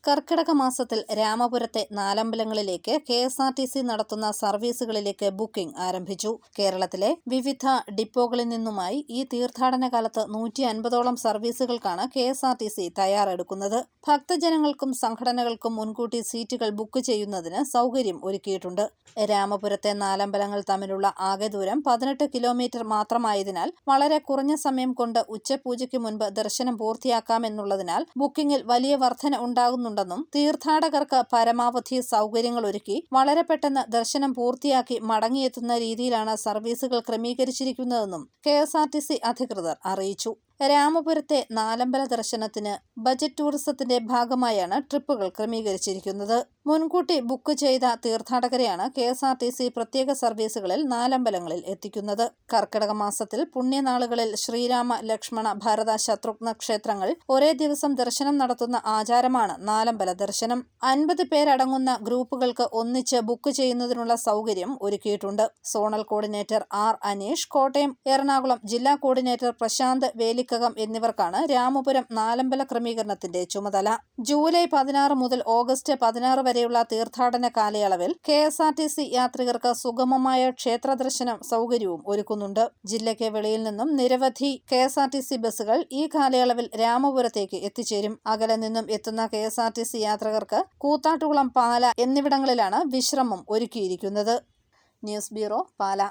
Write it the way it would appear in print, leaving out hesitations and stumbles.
കർക്കിടക മാസത്തിൽ രാമപുരത്തെ നാലമ്പലങ്ങളിലേക്ക് KSRTC നടത്തുന്ന സർവീസുകളിലേക്ക് booking ആരംഭിച്ചു. കേരളത്തിലെ വിവിധ ഡിപ്പോകളിൽ നിന്നുമായി ഈ തീർത്ഥാടന കാലത്ത് 150ഓളം സർവീസുകൾക്കാണ് KSRTC തയ്യാറെടുക്കുന്നത്. ഭക്തജനങ്ങൾക്കും സംഘടനകൾക്കും മുൻകൂട്ടി സീറ്റുകൾ ബുക്ക് ചെയ്യുന്നതിന് സൗകര്യം ഒരുക്കിയിട്ടുണ്ട്. രാമപുരത്തെ നാലമ്പലങ്ങൾ തമ്മിലുള്ള ആകെ ദൂരം 18 കിലോമീറ്റർ മാത്രമായതിനാൽ വളരെ കുറഞ്ഞ സമയം കൊണ്ട് ഉച്ചപൂജയ്ക്ക് മുൻപ് ദർശനം പൂർത്തിയാക്കാമെന്നുള്ളതിനാൽ ബുക്കിംഗിൽ വലിയ വർധന ഉണ്ടാകുന്നുണ്ടെന്നും തീർത്ഥാടകർക്ക് പരമാവധി സൗകര്യങ്ങൾ ഒരുക്കി വളരെ പെട്ടെന്ന് ദർശനം പൂർത്തിയാക്കി മടങ്ങിയെത്തുന്ന രീതിയിലാണ് സർവീസുകൾ ക്രമീകരിച്ചിരിക്കുന്നതെന്നും KSRTC അധികൃതർ അറിയിച്ചു. രാമപുരത്തെ നാലമ്പല ദർശനത്തിന് ബജറ്റ് ടൂറിസത്തിന്റെ ഭാഗമായാണ് ട്രിപ്പുകൾ ക്രമീകരിച്ചിരിക്കുന്നത്. മുൻകൂട്ടി ബുക്ക് ചെയ്ത തീർത്ഥാടകരെയാണ് KSRTC പ്രത്യേക സർവീസുകളിൽ നാലമ്പലങ്ങളിൽ എത്തിക്കുന്നത്. കർക്കിടക മാസത്തിൽ പുണ്യനാളുകളിൽ ശ്രീരാമ, ലക്ഷ്മണ, ഭരത, ശത്രുഘ്ന ക്ഷേത്രങ്ങൾ ഒരേ ദിവസം ദർശനം നടത്തുന്ന ആചാരമാണ് നാലമ്പല ദർശനം. 50 പേരടങ്ങുന്ന ഗ്രൂപ്പുകൾക്ക് ഒന്നിച്ച് ബുക്ക് ചെയ്യുന്നതിനുള്ള സൗകര്യം ഒരുക്കിയിട്ടുണ്ട്. Zonal coordinator R. Aneesh, Kottayam, Ernakulam ജില്ലാ കോർഡിനേറ്റർ പ്രശാന്ത് വേലിക്കകം എന്നിവർക്കാണ് രാമപുരം നാലമ്പല ക്രമീകരണത്തിന്റെ ചുമതല. ജൂലൈ 16 മുതൽ ഓഗസ്റ്റ് 16 വരെയുള്ള തീർത്ഥാടന കാലയളവിൽ KSRTC യാത്രികർക്ക് സുഗമമായ ക്ഷേത്ര ദർശനം സൗകര്യവും ഒരുക്കുന്നുണ്ട്. ജില്ലയ്ക്ക് വെളിയിൽ നിന്നും നിരവധി KSRTC ബസ്സുകൾ ഈ കാലയളവിൽ രാമപുരത്തേക്ക് എത്തിച്ചേരും. അകലെ നിന്നും എത്തുന്ന KSRTC യാത്രികർക്ക് കൂത്താട്ടുകുളം, പാല എന്നിവിടങ്ങളിലാണ് വിശ്രമം ഒരുക്കിയിരിക്കുന്നത്. ന്യൂസ് ബ്യൂറോ, പാല.